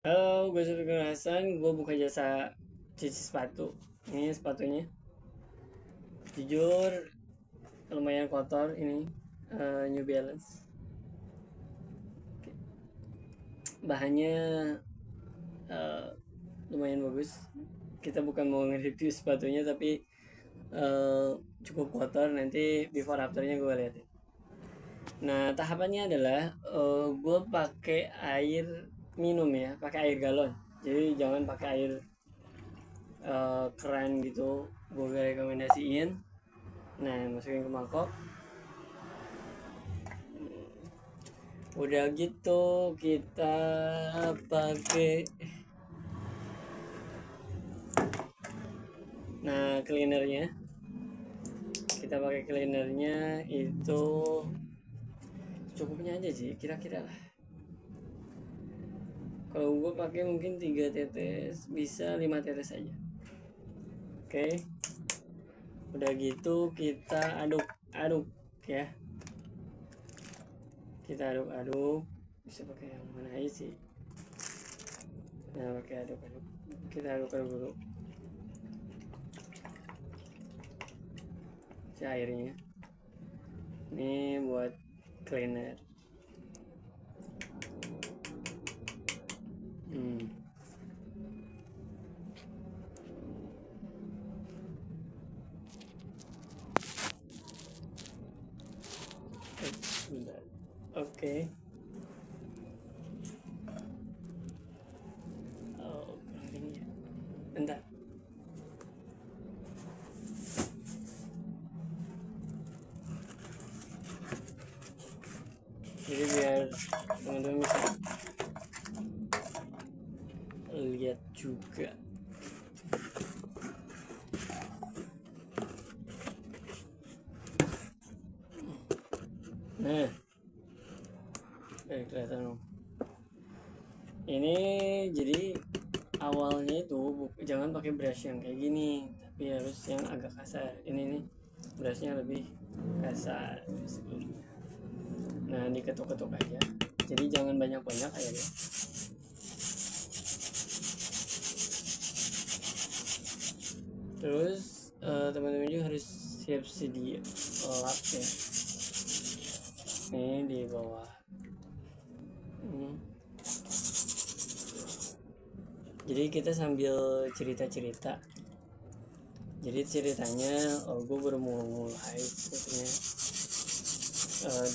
Halo, gue Zulfikar Hasan. Gue buka jasa cuci sepatu. Ini sepatunya. Jujur, lumayan kotor ini. New Balance. Bahannya eh, lumayan bagus. Kita bukan mau nge-review sepatunya, tapi cukup kotor. Nanti before afternya gue liatin. Nah, tahapannya adalah gue pakai air minum ya, pakai air galon. Jadi jangan pakai air keran gitu. Gue rekomendasiin. Nah, masukin ke mangkok. Udah gitu kita pakai, nah, cleanernya. Kita pakai cleanernya itu cukupnya aja sih, kira-kira lah. Kalau gue pakai mungkin 3 tetes, bisa 5 tetes aja. Oke. Udah gitu kita aduk-aduk ya. Kita aduk-aduk. Bisa pakai yang mana aja sih? Nah, pakai aduk-aduk. Kita aduk-aduk dulu si airnya. Ini buat cleaner. Hmm. Bentar. Oke. Oh, kurang tinggi ya. Bentar. Jadi biar teman-teman bisa lihat juga. Nah, kelihatan dong. Ini jadi awalnya itu jangan pakai brush yang kayak gini, tapi harus yang agak kasar. Ini nih brushnya lebih kasar sebelumnya. Nah, diketuk-ketuk aja. Jadi jangan banyak-banyak airnya. Terus teman-teman juga harus siap sedia lap ya. Ini di bawah. Jadi kita sambil cerita-cerita. Jadi ceritanya, gue baru mulai sebetulnya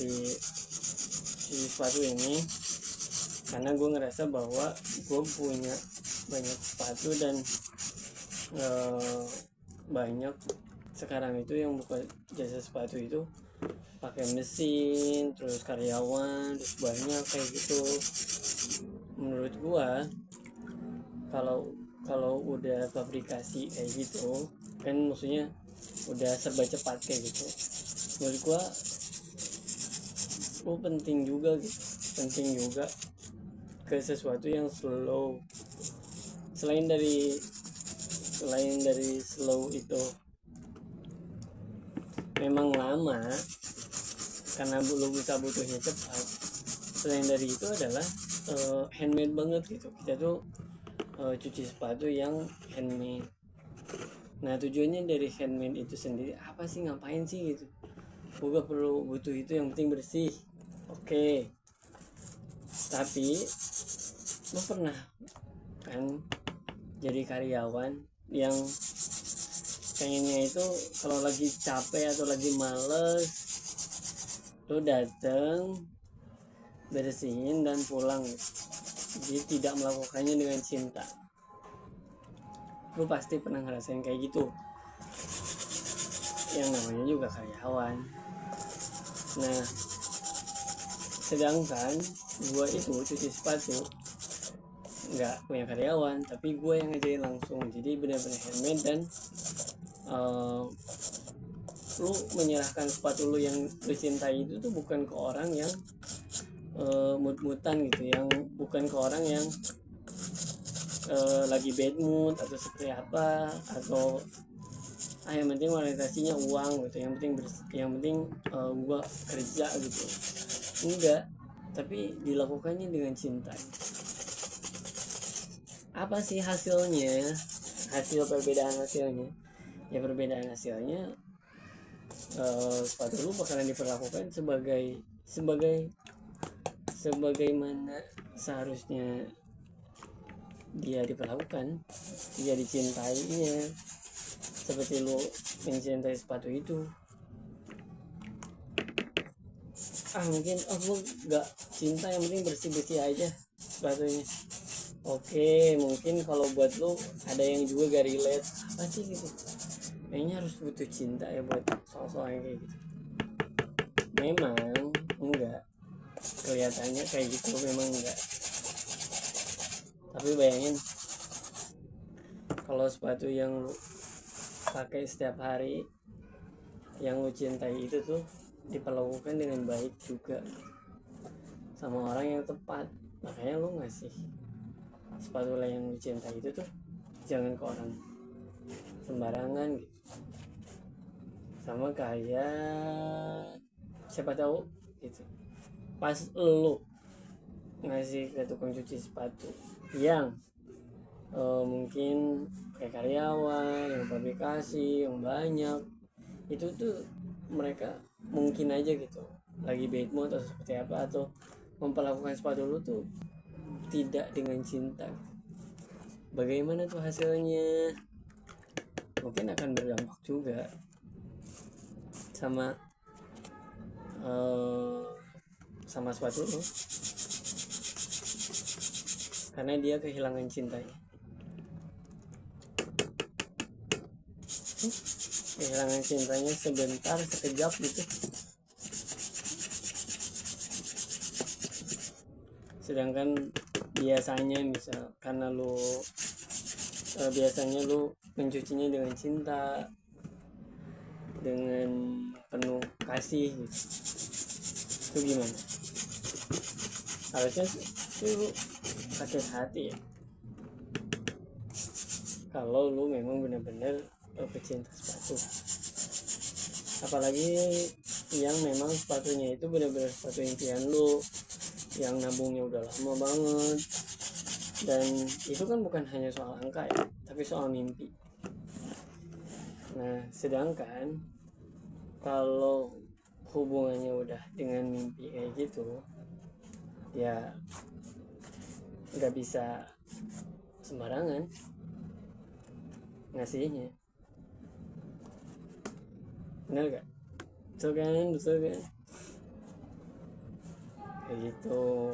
di sepatu ini karena gue ngerasa bahwa gue punya banyak sepatu dan banyak sekarang itu yang buka jasa sepatu itu pakai mesin, terus karyawan, terus banyak kayak gitu. Menurut gue kalau udah fabrikasi kayak gitu kan, maksudnya udah serba cepat kayak gitu, menurut gua penting juga gitu, penting juga ke sesuatu yang slow. Selain dari slow itu memang lama karena belum bisa butuhnya cepat. Selain dari itu adalah handmade banget gitu. Kita tuh cuci sepatu yang handmade. Nah, tujuannya dari handmade itu sendiri apa sih, ngapain sih gitu? Gue gak perlu butuh itu, yang penting bersih. Oke. Tapi lo pernah kan jadi karyawan yang pengennya itu kalau lagi capek atau lagi males, lo dateng, bersihin dan pulang. Jadi tidak melakukannya dengan cinta. Lo pasti pernah ngerasain kayak gitu. Yang namanya juga karyawan. Nah, sedangkan gue itu cuci sepatu nggak punya karyawan, tapi gue yang ngerjain langsung. Jadi benar-benar handmade dan lu menyerahkan sepatu lu yang lu cintai itu tuh bukan ke orang yang mut-mutan gitu, yang bukan ke orang yang lagi bad mood atau seperti apa, atau yang penting orientasinya uang gitu, yang penting gua kerja gitu. Enggak, tapi dilakukannya dengan cinta. apa sih hasilnya, perbedaan hasilnya? Ya perbedaan hasilnya sepatu lu bakalan diperlakukan sebagaimana seharusnya dia diperlakukan, dia dicintainya seperti lu mencintai sepatu itu. Mungkin lu gak cinta, yang penting bersih aja sepatunya. Oke, mungkin kalau buat lu ada yang juga gak relate, apa sih gitu, kayaknya harus butuh cinta ya buat soal-soal yang kayak gitu. Memang enggak, kelihatannya kayak gitu, memang enggak. Tapi bayangin kalau sepatu yang lu pakai setiap hari, yang lu cintai itu tuh diperlakukan dengan baik juga sama orang yang tepat. Makanya lu ngasih sepatu yang lu cintai itu tuh jangan ke orang sembarangan gitu. Sama kayak siapa tahu gitu, pas lu ngasih ke tukang cuci sepatu yang mungkin kayak karyawan yang pabrikasi yang banyak, itu tuh mereka mungkin aja gitu lagi bad mood atau seperti apa, atau memperlakukan sepatu lu tuh tidak dengan cinta. Bagaimana tuh hasilnya? Mungkin akan berdampak juga sama sepatu lu, karena dia kehilangan cintanya. Kehilangan cintanya sebentar, sekejap gitu. Sedangkan biasanya misal karena lu biasanya lu mencucinya dengan cinta, dengan penuh kasih gitu. Itu gimana? Harusnya sih lu sakit hati ya kalau lu memang benar-benar pecinta sepatu, apalagi yang memang sepatunya itu benar-benar sepatu impian lu, yang nabungnya udah lama banget. Dan itu kan bukan hanya soal angka ya, tapi soal mimpi. Nah, sedangkan kalau hubungannya udah dengan mimpi kayak gitu, ya nggak bisa sembarangan ngasihnya. Bener gak? Betul kan? Kayak gitu.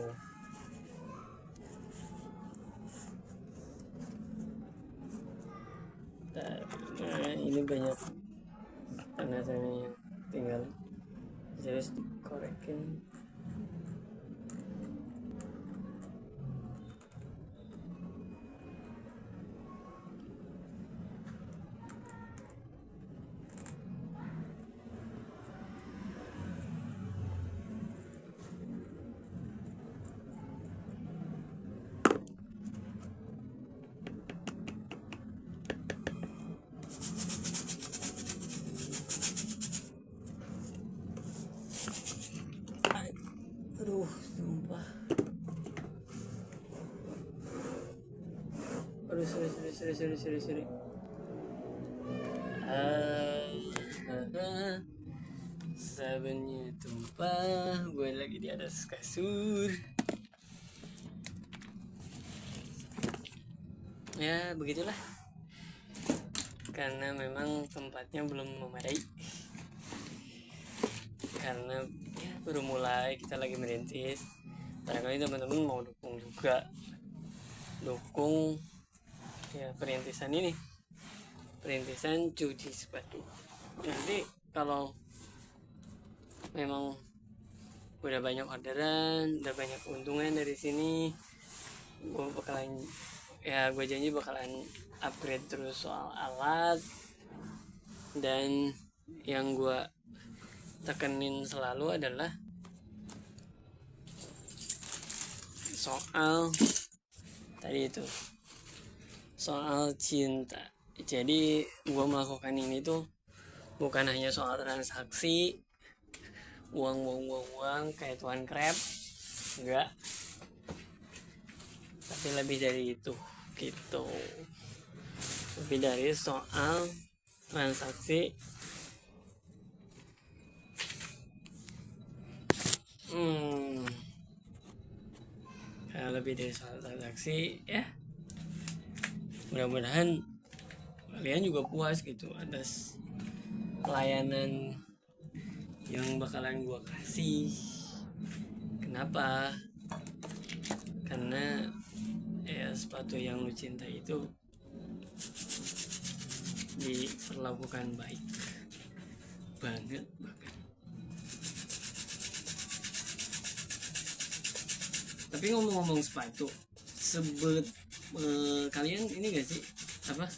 Nah, ini banyak tanda-tanda yang tinggal just dikorekin. Aduh, sumpah. Aduh, sorry. Sabunnya tumpah, gue lagi di atas kasur. Ya, begitulah. Karena memang tempatnya belum memadai. Karena ya baru mulai, kita lagi merintis. Barangkali teman-teman mau dukung juga, dukung ya perintisan ini, perintisan cuci sepatu. Nanti kalau memang udah banyak orderan, udah banyak keuntungan dari sini, gue janji bakalan upgrade terus soal alat. Dan yang gue tekenin selalu adalah soal tadi itu, soal cinta. Jadi gue melakukan ini tuh bukan hanya soal transaksi uang kayak Tuan Crab, enggak, tapi lebih dari itu. gitu. Lebih dari soal transaksi lebih dari soal transaksi ya, mudah-mudahan kalian juga puas gitu atas pelayanan yang bakalan gua kasih. Kenapa? Karena ya sepatu yang lu cinta itu diperlakukan baik banget bahkan. Tapi ngomong-ngomong sepatu, kalian ini gak sih apa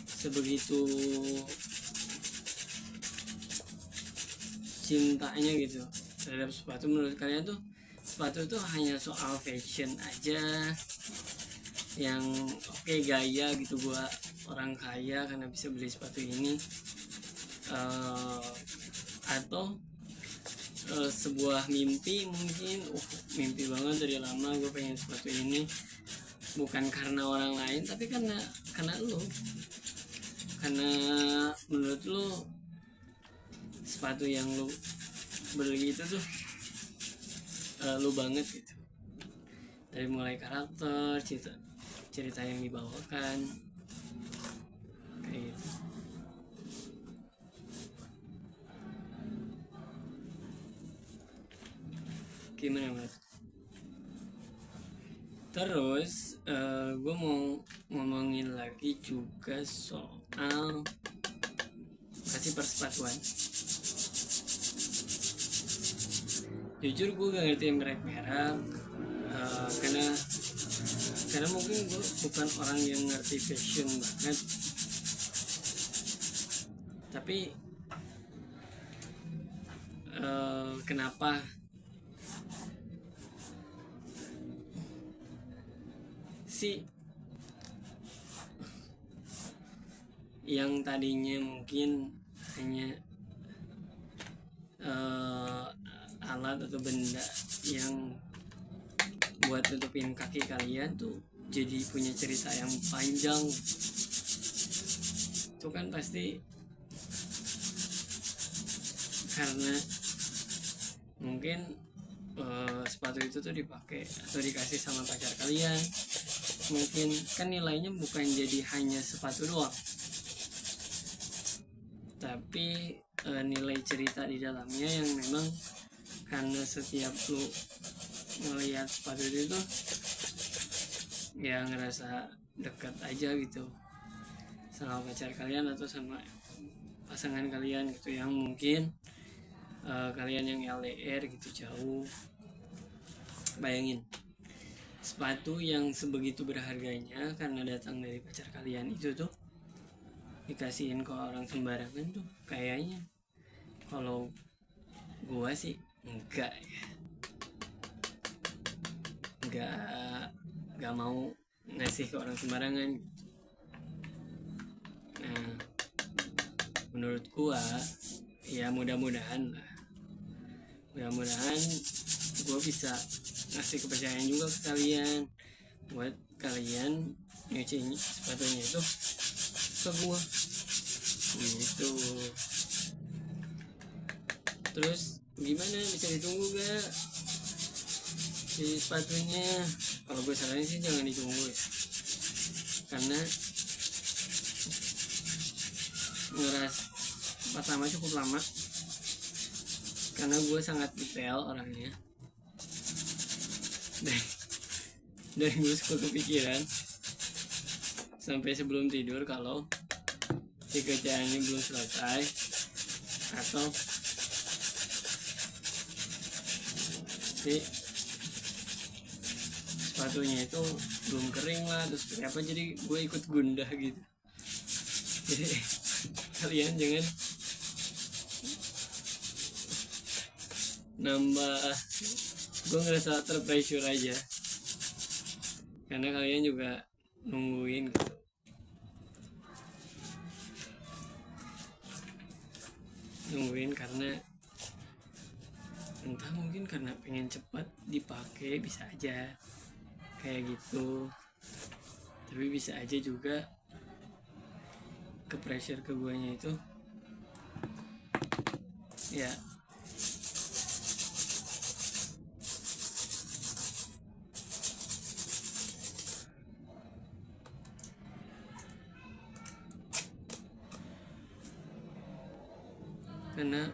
sebegitu cintanya gitu terhadap sepatu? Menurut kalian tuh sepatu tuh hanya soal fashion aja yang oke, gaya gitu, gua orang kaya karena bisa beli sepatu ini, atau sebuah mimpi mungkin, mimpi banget dari lama gue pengen sepatu ini, bukan karena orang lain tapi karena lu, karena menurut lu sepatu yang lu beli itu tuh lu banget gitu, dari mulai karakter, cerita yang dibawakan kayak gitu. Gimana mas? Terus gue mau ngomongin lagi juga soal kasih persepatuan. Jujur gue gak ngerti merek-merek, karena mungkin gue bukan orang yang ngerti fashion banget. Tapi kenapa sih yang tadinya mungkin hanya alat atau benda yang buat tutupin kaki kalian tuh jadi punya cerita yang panjang? Itu kan pasti karena mungkin sepatu itu tuh dipakai atau dikasih sama pacar kalian. Mungkin kan nilainya bukan jadi hanya sepatu doang, tapi nilai cerita di dalamnya yang memang karena setiap lu melihat sepatu itu ya ngerasa dekat aja gitu sama pacar kalian atau sama pasangan kalian gitu, yang mungkin kalian yang LDR gitu jauh. Bayangin sepatu yang sebegitu berharganya karena datang dari pacar kalian itu tuh dikasihin ke orang sembarangan tuh, kayaknya kalau gua sih enggak mau ngasih ke orang sembarangan. Nah, menurut gua ya mudah-mudahan gua bisa ngasih kepercayaan juga ke kalian buat kalian nyuci sepatunya itu ke gua gitu. Terus gimana, bisa ditunggu gak si sepatunya? Kalau gue saranin sih jangan ditunggu ya, karena ngeras pertama cukup lama karena gue sangat detail orangnya, dan gue suka kepikiran sampai sebelum tidur kalau si kerjaannya belum selesai atau si sepatunya itu belum kering lah, terus apa, jadi gue ikut gundah gitu. Jadi kalian jangan nambah, gue ngerasa terpressure aja karena kalian juga nungguin gitu. Nungguin karena entah mungkin karena pengen cepat dipakai, bisa aja kayak gitu. tapi bisa aja juga ke pressure ke guanya itu ya karena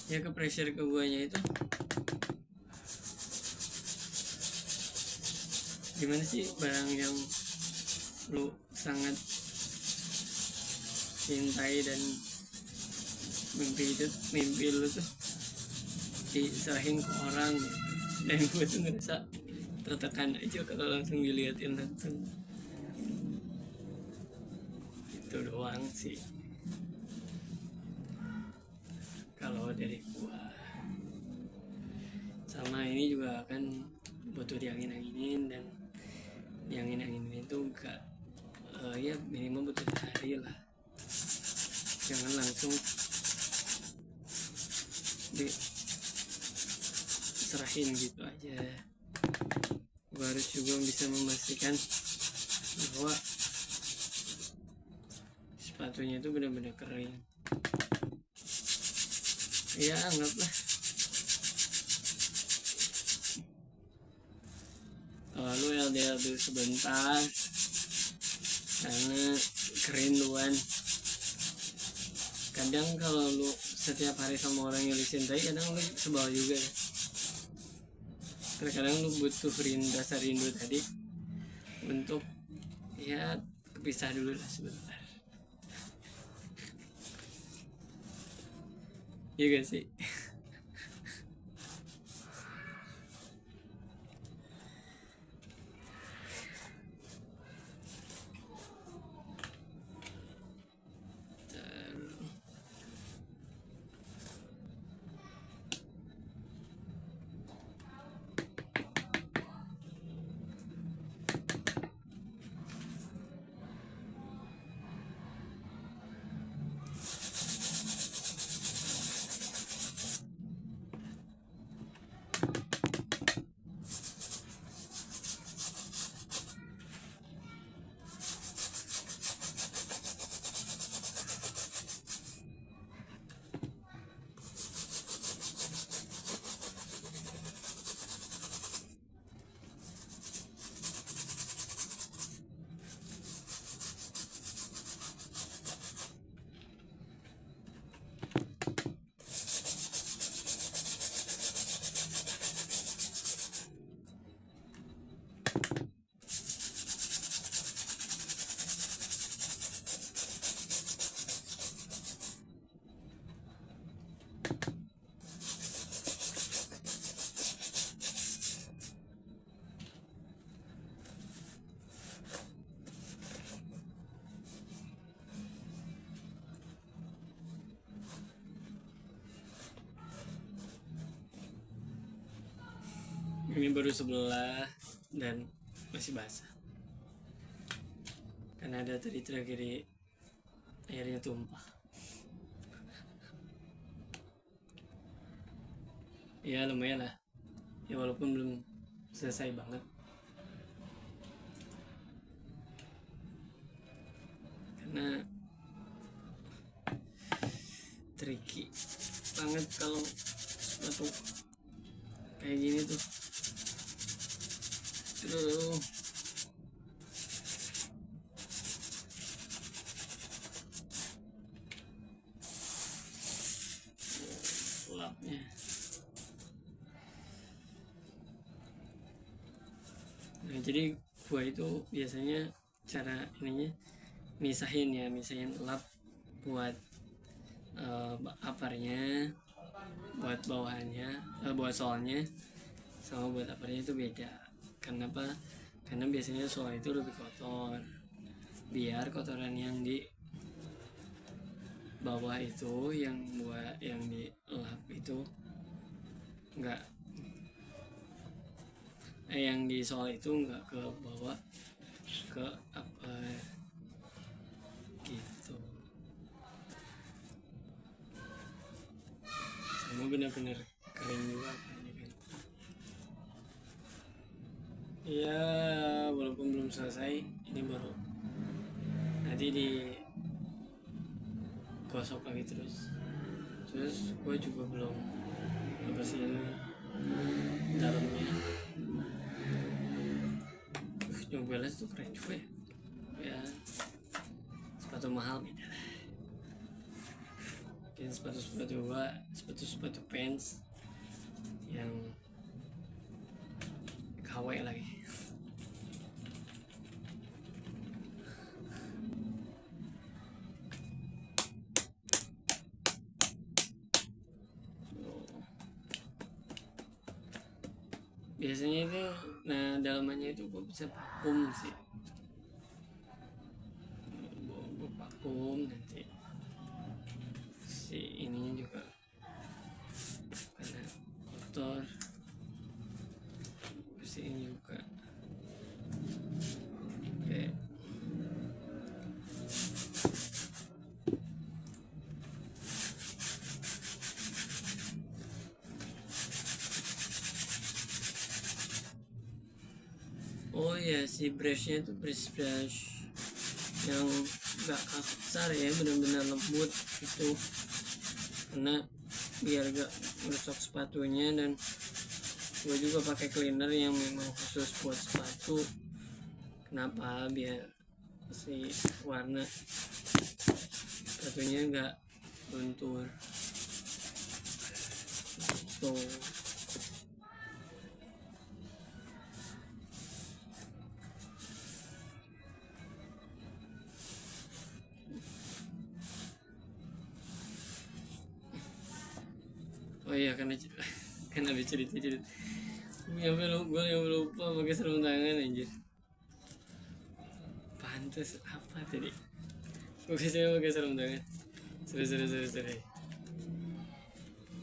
ya ke pressure ke guanya itu gimana sih barang yang lu sangat cintai dan mimpi lu tuh diserahin ke orang dan gue tuh ngerasa tertekan aja kalau langsung diliatin langsung itu doang sih kalau dari gua. Sama ini juga kan butuh diangin-anginin dan diangin-anginin itu enggak ya minimal butuh sehari lah, jangan langsung diserahin gitu aja. Gua harus juga bisa memastikan bahwa sepatunya itu benar-benar kering. Ya anggaplah lu LDR dulu sebentar karena kerinduan. Kadang kalau lu setiap hari sama orang yang dicintai, kadang lu sebal juga ya. Kadang lu butuh rasa rindu tadi untuk ya kepisah dulu lah sebentar. Iya gak sih? Ini baru sebelah dan masih basah karena ada tadi tragedi airnya tumpah. Ya lumayan lah ya, walaupun belum selesai banget karena tricky banget kalau sepatu kayak gini tuh. Aduh. Lapnya. Nah, jadi gua itu biasanya cara ininya misahin lap buat aparnya, buat bawahannya, buat soalnya, sama buat aparnya itu beda. Kenapa? Karena biasanya soal itu lebih kotor. Biar kotoran yang di bawah itu yang di lap itu enggak yang di soal itu enggak ke bawah ke apa gitu. benar-benar keren juga ini kan. Ya walaupun belum selesai, ini baru nanti di gosok lagi terus gue juga belum bersihin dalamnya. New Balance tuh keren juga ya, sepatu mahal beda lah. Mungkin sepatu pants yang KW lagi. Biasanya itu, nah dalamannya itu gue bisa vakum sih, gue vakum nanti si ininya juga karena kotor, bersihin juga. Oke. Oh ya, si brushnya itu brush yang gak kasar ya, benar-benar lembut gitu, karena biar gak merusak sepatunya. Dan gue juga pakai cleaner yang memang khusus buat sepatu. Kenapa? Biar si warna sepatunya gak luntur tuh. Oh iya, karena ada cerita gue yang lupa pakai sarung tangan anjir. Pantes apa tadi gue biasanya pakai sarung tangan. Sorry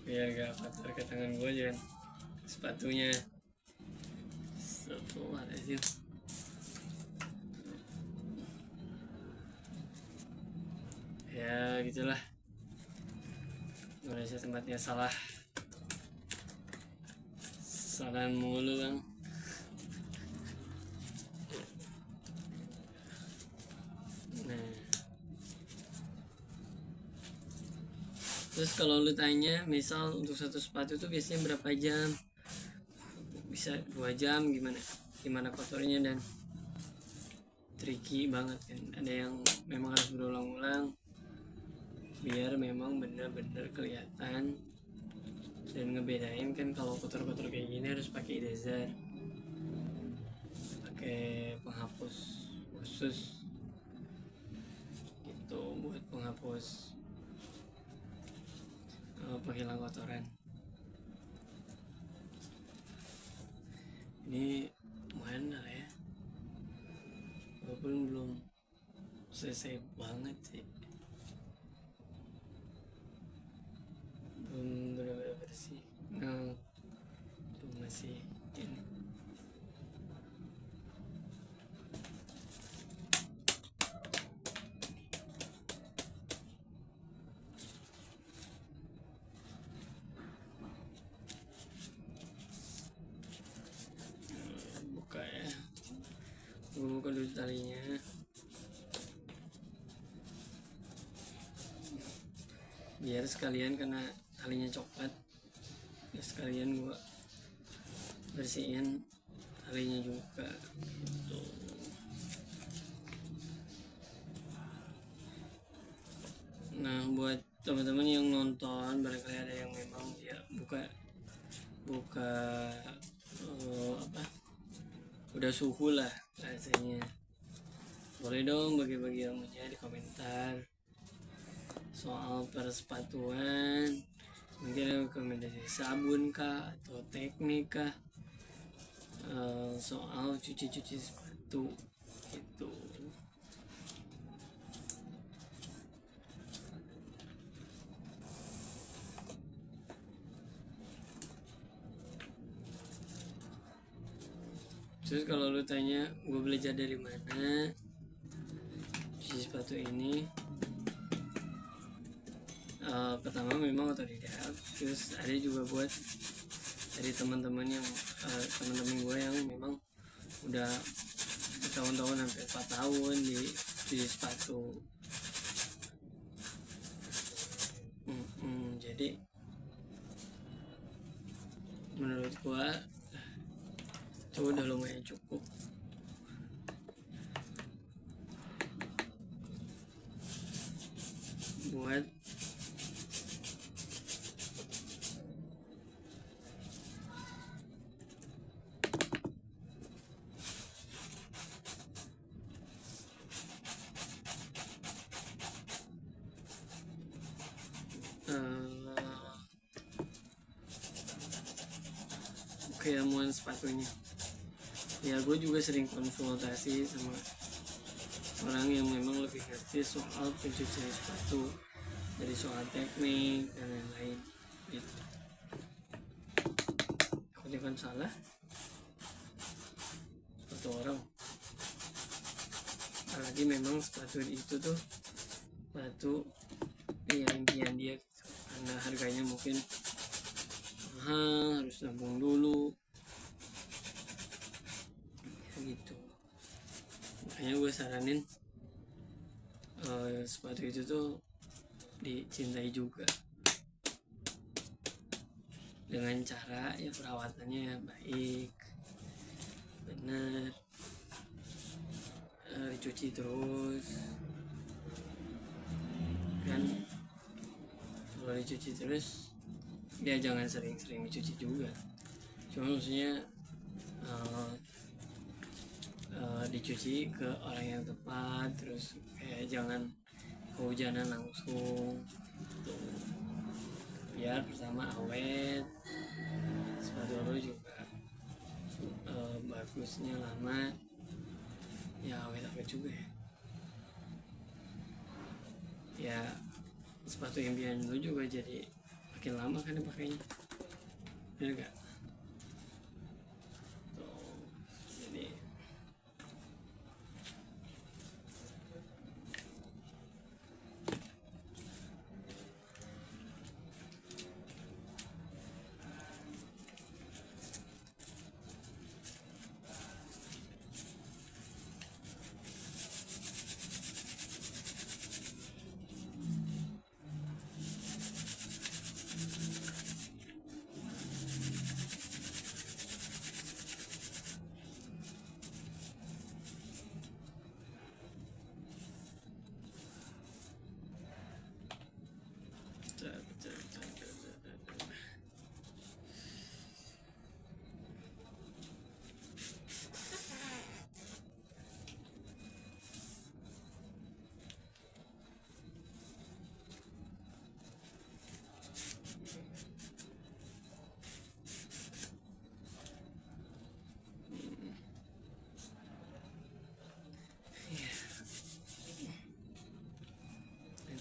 biar gak kotor ke tangan gue aja kan sepatunya. Ada sih ya, gitulah. Indonesia tempatnya salah mulu bang. Nah, terus kalau lu tanya misal untuk satu sepatu itu biasanya berapa jam, bisa 2 jam, gimana kotornya, dan tricky banget kan. Ada yang memang harus berulang-ulang biar memang benar-benar kelihatan dan ngebedain kan. Kalau kotor-kotor kayak gini harus pakai eraser, pakai penghapus khusus gitu buat penghapus penghilang kotoran. Ini lumayan lah ya, walaupun belum selesai banget sih, belum benar-benar bersih. Nah itu masih ini. Buka ya, gue buka dulu talinya biar sekalian, karena talinya coklat ya, sekalian gue bersihin talinya juga gitu. Nah buat teman-teman yang nonton, barangkali ada yang memang ya buka udah suhu lah rasanya, boleh dong bagi-bagi ilmunya di komentar soal persepatuan. Mungkin ada rekomendasi sabun kah atau teknik kah, soal cuci sepatu gitu. Terus kalau lu tanya gue belajar dari mana cuci sepatu ini, pertama memang otodidak, terus ada juga buat dari teman-teman yang teman-teman gue yang memang udah bertahun-tahun sampai 4 tahun di sepatu. Jadi menurut gue itu udah lumayan cukup buat keilmuan sepatunya. Ya gue juga sering konsultasi sama orang yang memang lebih ngerti soal pencucian sepatu, dari soal teknik dan lain-lain gitu. Kalau kan salah sepatu orang, apalagi memang sepatu itu tuh sepatu yang impian dia gitu. Karena harganya mungkin mahal, harus nabung dulu ya gitu. Makanya gue saranin sepatu itu tuh dicintai juga dengan cara ya perawatannya baik, benar, dicuci terus kan. Kalau dicuci terus dia jangan sering-sering dicuci juga, cuma maksudnya dicuci ke orang yang tepat, terus kayak jangan kehujanan langsung tuh, biar pertama awet, sepatu lo juga bagusnya lama ya, awet juga ya sepatu impian lo juga jadi makin lama kan dipakainya, bener gak? Jadi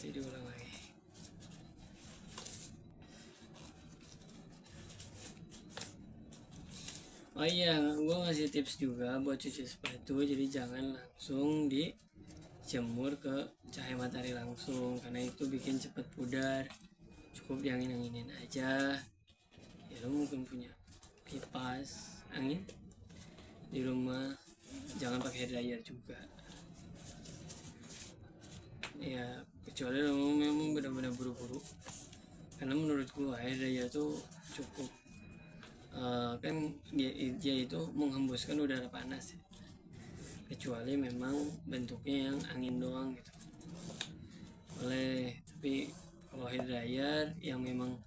nanti diulang lagi. Oh iya, gue ngasih tips juga buat cuci sepatu. Jadi jangan langsung dijemur ke cahaya matahari langsung, karena itu bikin cepet pudar. Cukup diangin-anginin aja. Ya lo mungkin punya kipas angin di rumah, jangan pakai hair dryer juga. Ya kecuali lo memang benar-benar buru-buru, karena menurut gue hair dryer tuh cukup kan dia itu menghembuskan udara panas ya. Kecuali memang bentuknya yang angin doang gitu boleh, tapi kalau hair dryer yang memang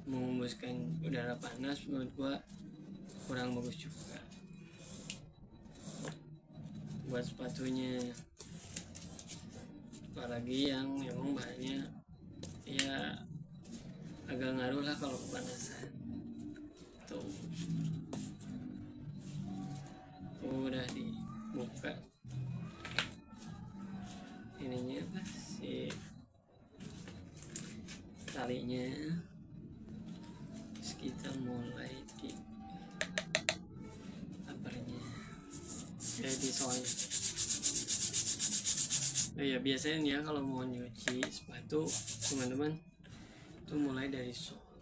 menghembuskan udara panas menurut gua kurang bagus juga buat sepatunya, apalagi yang memang bahannya ya agak ngaruh lah kalau kepanasan tuh. Udah dibuka ininya apa sih, talinya, terus kita mulai di aparnya jadi soalnya ya biasanya ya kalau mau nyuci sepatu teman-teman itu mulai dari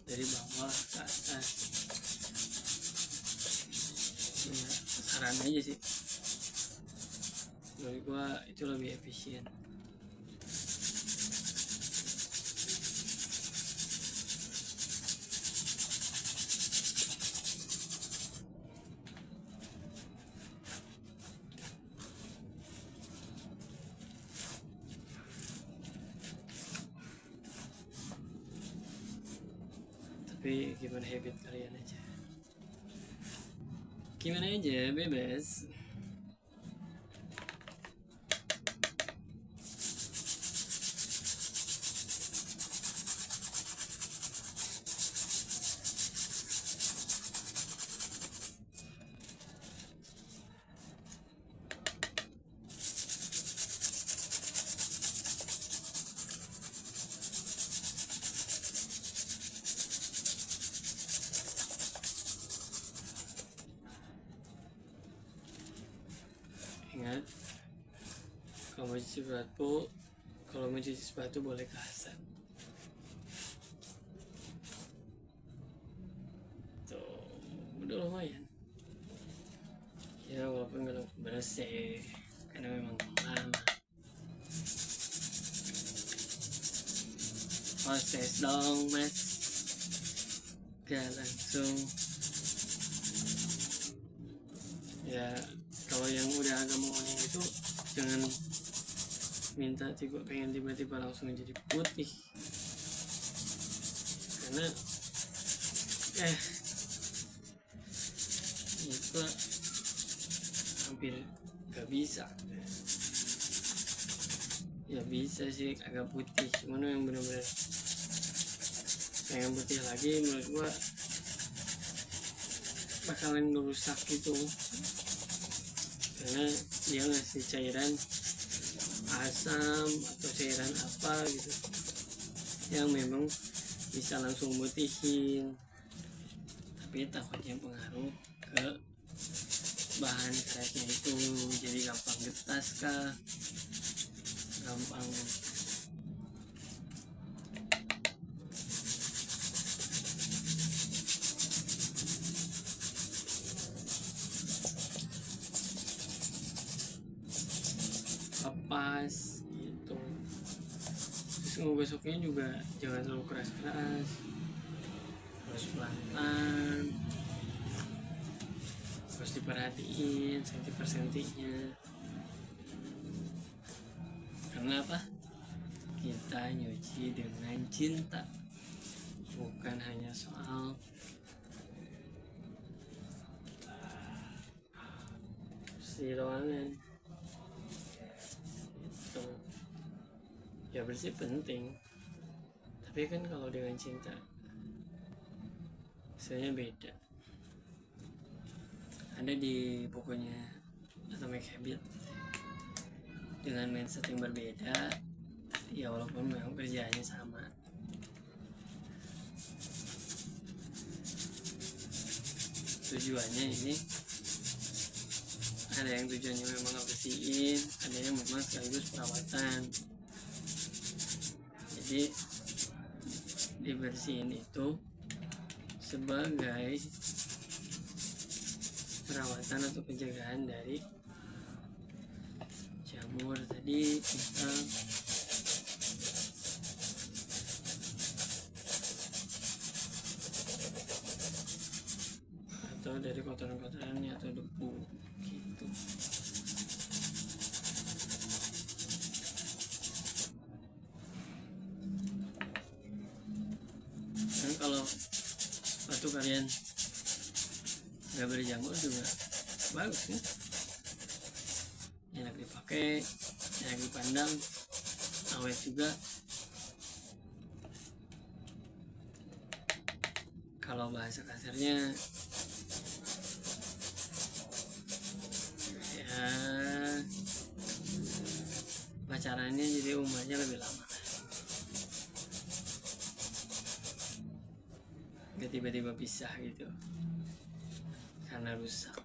dari bawah ke atas. Ya, saran aja sih, menurut gua itu lebih efisien. Tapi gimana habit kalian aja, gimana aja, bebas. Ingat, kalau mau cuci sepatu boleh kasar. Tuh, udah lumayan. Ya walaupun gak bersih, karena memang lama. Proses dong mas, gak langsung. Ya kalau yang udah agak menguning itu jangan minta pengen tiba-tiba langsung jadi putih, karena itu hampir gak bisa. Ya bisa sih agak putih, cuman yang bener-bener pengen putih lagi menurut gua bakalan ngerusak gitu, karena dia ngasih cairan asam atau cairan apa gitu yang memang bisa langsung mutihin, tapi takutnya pengaruh ke bahan keretnya itu, jadi gampang getas kah, gampang lepas gitu. Terus ngegosoknya juga jangan terlalu keras-keras, harus pelan-pelan, harus diperhatiin senti per sentinya. Karena apa? Kita nyuci dengan cinta, bukan hanya soal bersih ruangan. Ya bersih penting, tapi kan kalau dengan cinta hasilnya beda. Ada di bukunya Atomic Habit, dengan mindset yang berbeda, ya walaupun memang kerjaannya sama. Tujuannya ini ada yang tujuannya memang bersihin, ada yang memang sekaligus perawatan. Jadi dibersihin itu sebagai perawatan atau penjagaan dari jamur tadi, misal atau dari kotoran-kotorannya atau debu gitu. Dan kalau sepatu kalian nggak berjamur juga bagus kan, enak dipakai, enak dipandang, awet juga. Kalau bahasa kasarnya ya pacarannya jadi umurnya lebih lama, gak tiba-tiba pisah gitu karena rusak.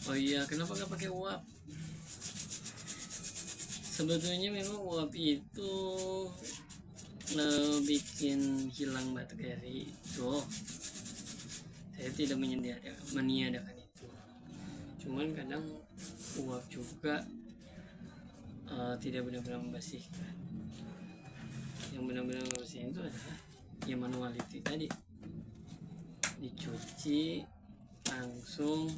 Oh iya, kenapa nggak pakai uap? Sebetulnya memang uap itu bikin hilang bakteri itu. Saya tidak meniadakan itu. Cuman kadang uap juga tidak benar-benar membersihkan. Yang benar-benar membersihkan itu adalah yang manual itu tadi, dicuci langsung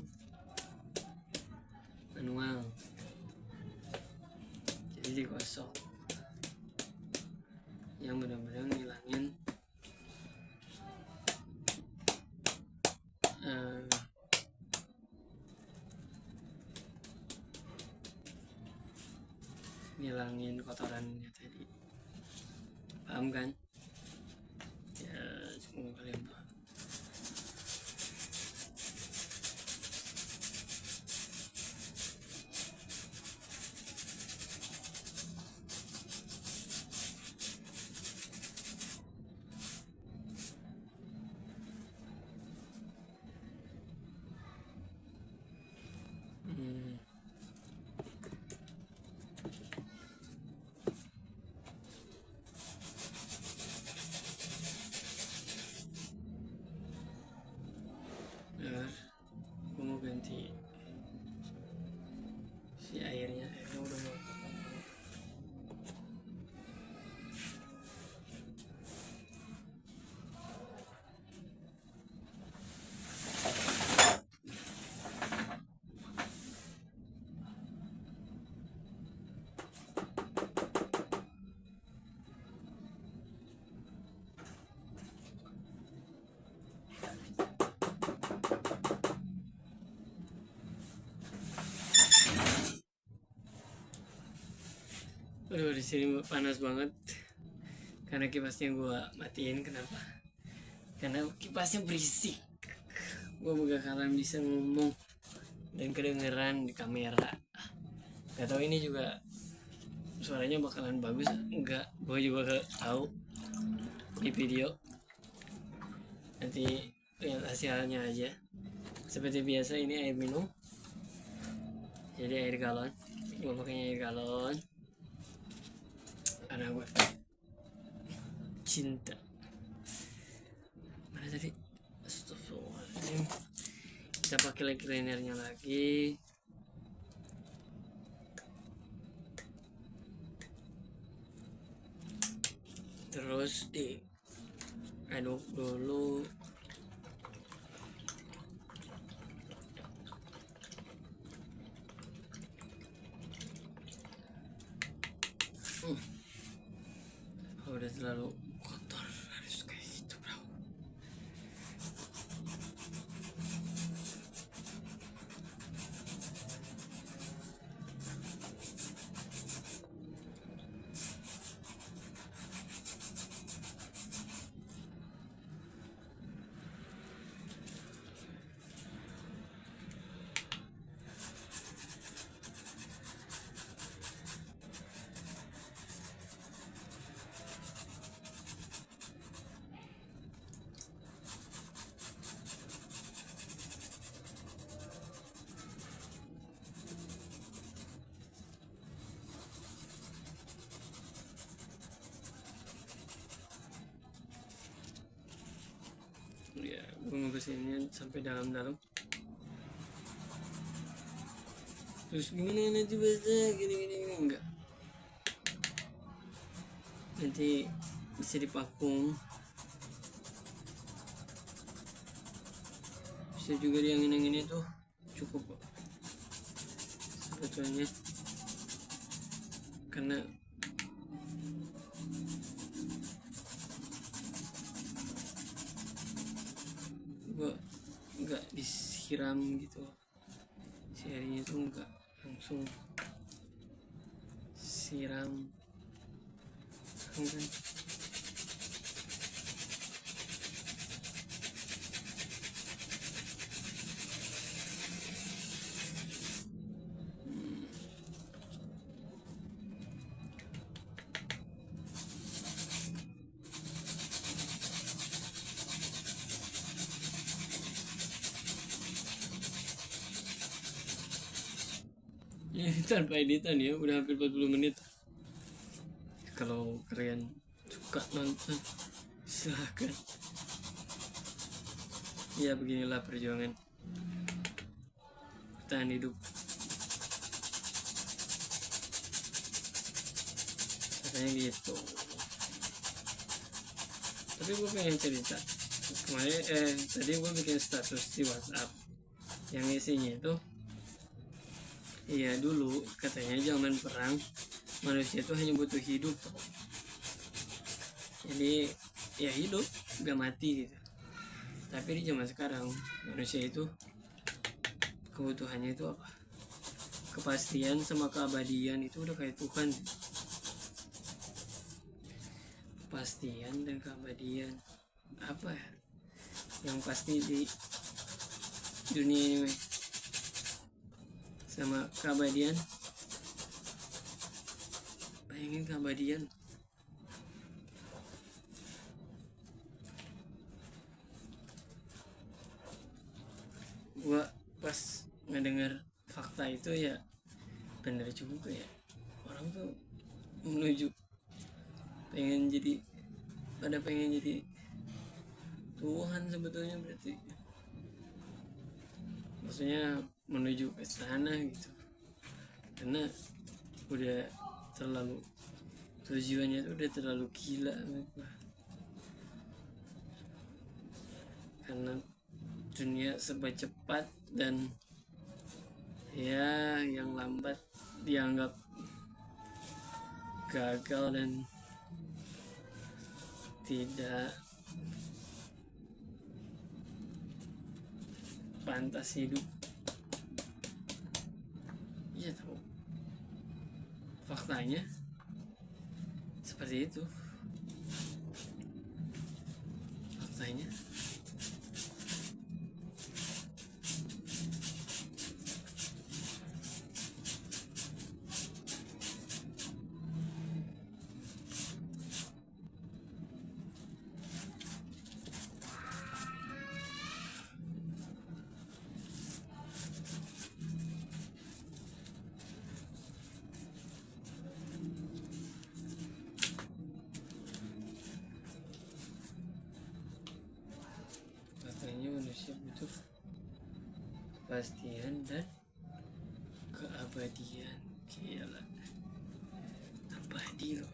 manual, jadi digosok, yang benar-benar ngilangin ngilangin kotorannya tadi, paham kan? Ya semoga kalian paham. Gue mau ganti si airnya udah mau kotor. Aduh, di sini panas banget karena kipasnya gue matiin. Kenapa? Karena kipasnya berisik. Gue bakalan bisa ngomong dan kedengeran di kamera. Gak tau ini juga suaranya bakalan bagus enggak, gue juga gak tahu di video. Nanti lihat hasilnya aja. Seperti biasa ini air minum, jadi air galon. Gue pakainya air galon karena gue cinta. Mana tadi? Astagfirullahaladzim. Kita pakai cleanernya lagi. Terus diaduk dulu. Udah terlalu kotor, harus kayak gitu bro. Ya, gue mau kesini sampai dalam-dalam. Terus gimana nanti bahasa gini-gini enggak? Nanti bisa dipakum, bisa juga diangin-angin itu cukup kok sebetulnya, karena gua nggak disiram gitu, si airnya itu nggak langsung siram kan. Ini tanpa editan ya, udah hampir 40 menit. Kalau kalian suka nonton silahkan. Ya beginilah perjuangan bertahan hidup. Katanya gitu. Tapi gue pengen cerita kemarin, tadi gue bikin status di WhatsApp yang isinya itu, iya dulu katanya zaman perang manusia itu hanya butuh hidup, jadi ya hidup gak mati gitu. Tapi di zaman sekarang manusia itu kebutuhannya itu apa? Kepastian sama keabadian. Itu udah kayak Tuhan. Kepastian dan keabadian apa ya yang pasti di dunia ini, sama keabadian. Bayangin keabadian, gua pas ngedenger fakta itu ya bener juga ya, orang tuh menuju pengen jadi Tuhan sebetulnya, berarti maksudnya menuju ke sana gitu, karena udah terlalu, tujuannya itu udah terlalu gila karena dunia serba cepat dan ya yang lambat dianggap gagal dan tidak pantas hidup. Ya tahu faktanya seperti itu, faktanya. Faktanya manusia butuh kepastian dan keabadian. Gila, abadi loh.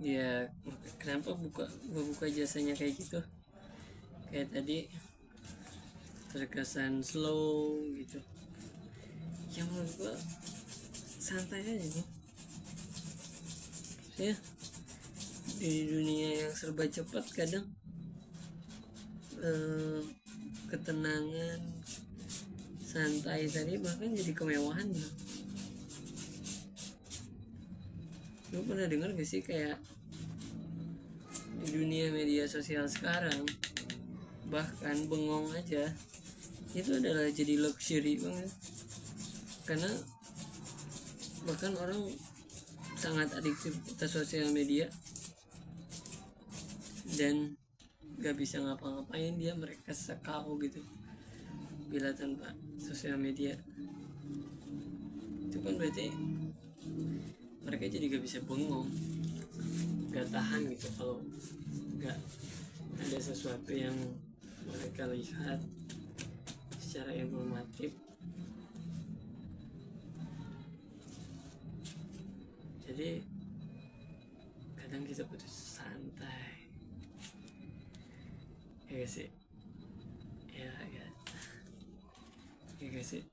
Ya kenapa buka jasanya kayak gitu, kayak tadi terkesan slow gitu. Yang menurut gua santai aja nih ya, di dunia yang serba cepat kadang ketenangan santai tadi bahkan jadi kemewahan gitu. Lu pernah dengar gak sih kayak di dunia media sosial sekarang bahkan bengong aja itu adalah jadi luxury banget, karena bahkan orang sangat adiktif atas sosial media dan gak bisa ngapa-ngapain, mereka sekau gitu bila tanpa sosial media. Itu kan berarti mereka jadi gak bisa bengong, gak tahan gitu kalau gak ada sesuatu yang mereka lihat secara informatif. Jadi kadang kita butuh santai, ya gak sih? Ya gak sih?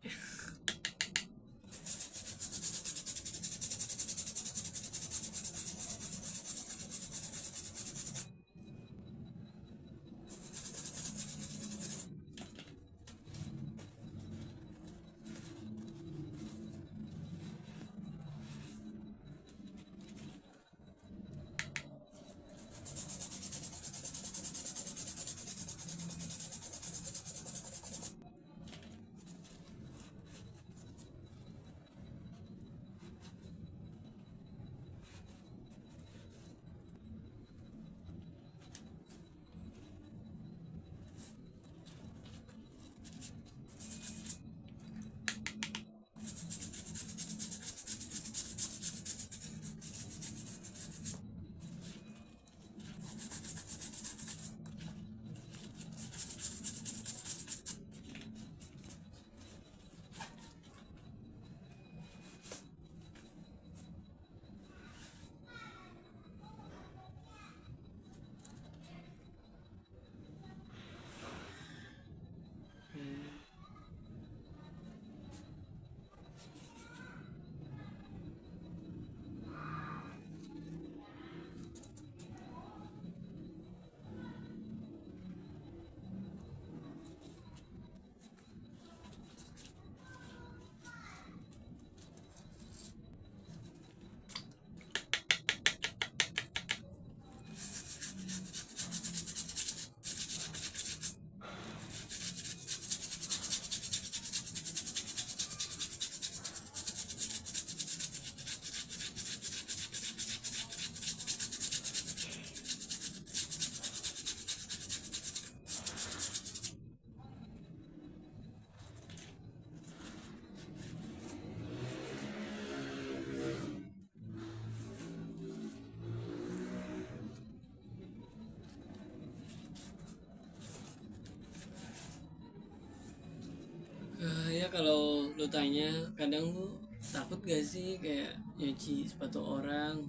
Ya kalau lu tanya, kadang lu takut gak sih kayak nyuci sepatu orang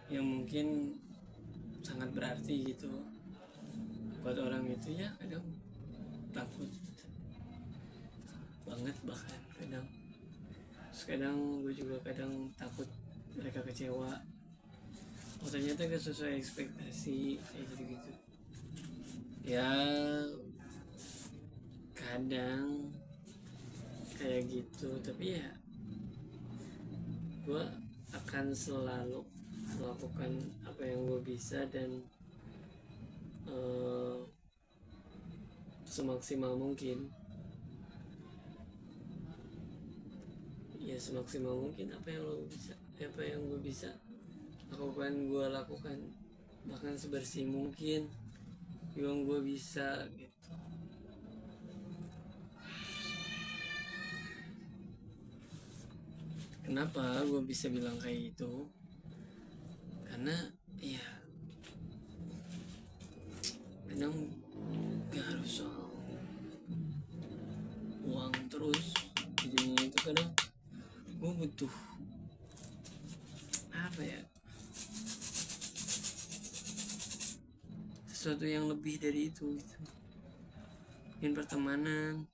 yang mungkin sangat berarti gitu buat orang itu? Ya kadang takut banget, bahkan kadang. Terus kadang gue juga kadang takut mereka kecewa, oh ternyata gak sesuai ekspektasi, kayak gitu-gitu. Ya kadang kayak gitu, tapi ya gue akan selalu melakukan apa yang gue bisa dan semaksimal mungkin. Ya semaksimal mungkin apa yang gue bisa lakukan, gue lakukan, bahkan sebersih mungkin yang gue bisa gitu. Kenapa gue bisa bilang kayak gitu? Karena ya kadang gak harus soal uang terus di dunia itu. Kadang gue butuh apa ya, sesuatu yang lebih dari itu gitu. Mungkin pertemanan,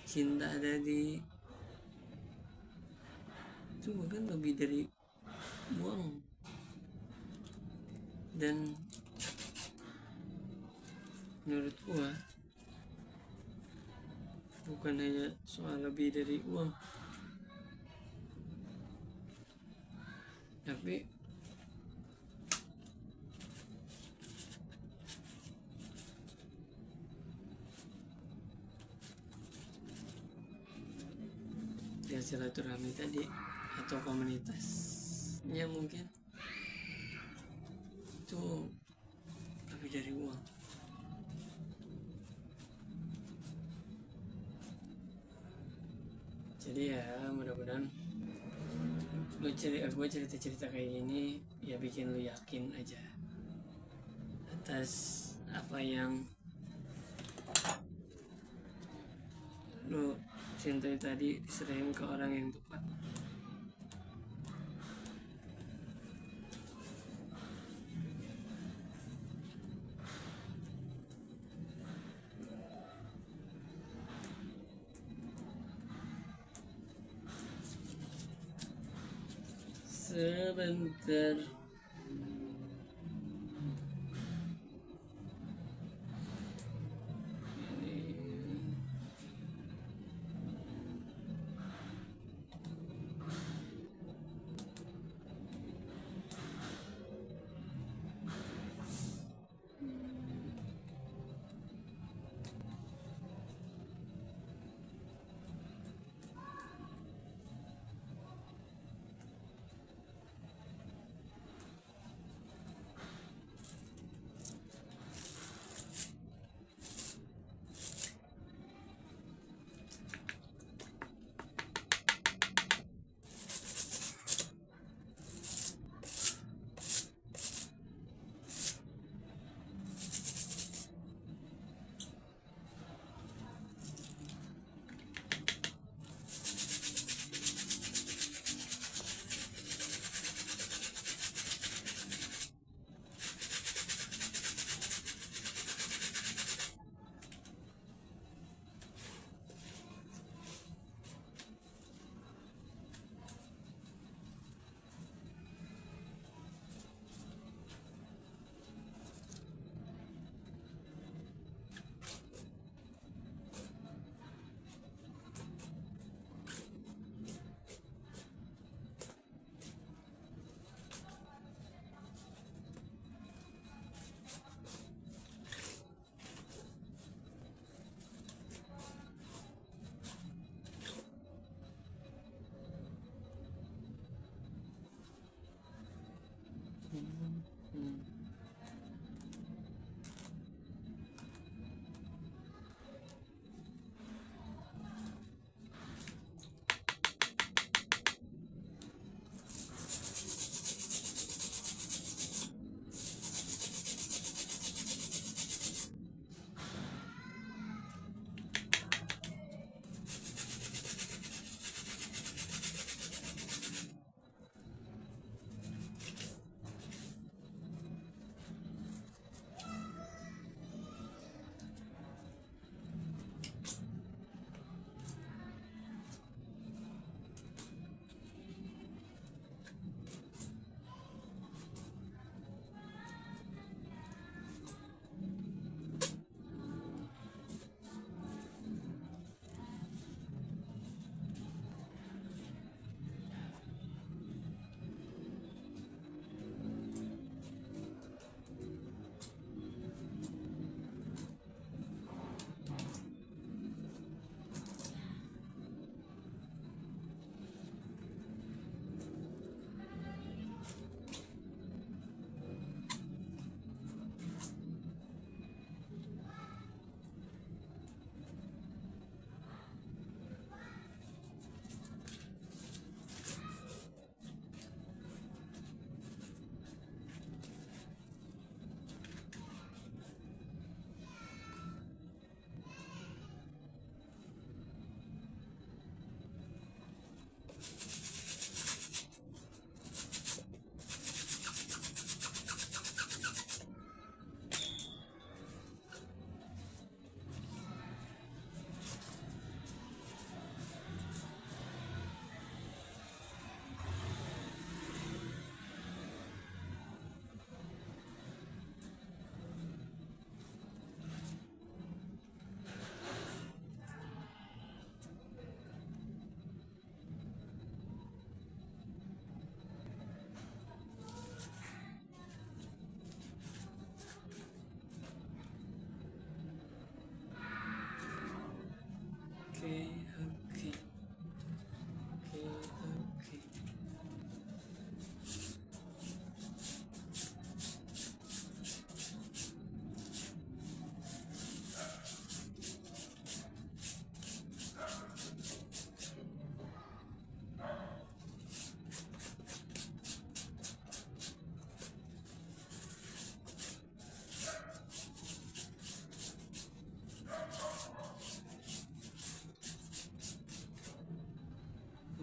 cinta tadi itu bahkan lebih dari uang. Dan menurut gua bukan hanya soal lebih dari uang, tapi ya silaturahmi tadi atau komunitas. ya mungkin itu lebih dari uang. Jadi ya mudah-mudahan gue cerita kayak gini ya bikin lu yakin aja atas apa yang lu cintai tadi, diserahin ke orang yang tepat. Sebentar.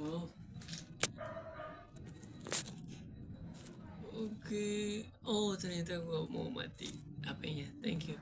Oh, oke. Oh, ternyata gua mau mati HP-nya. Thank you.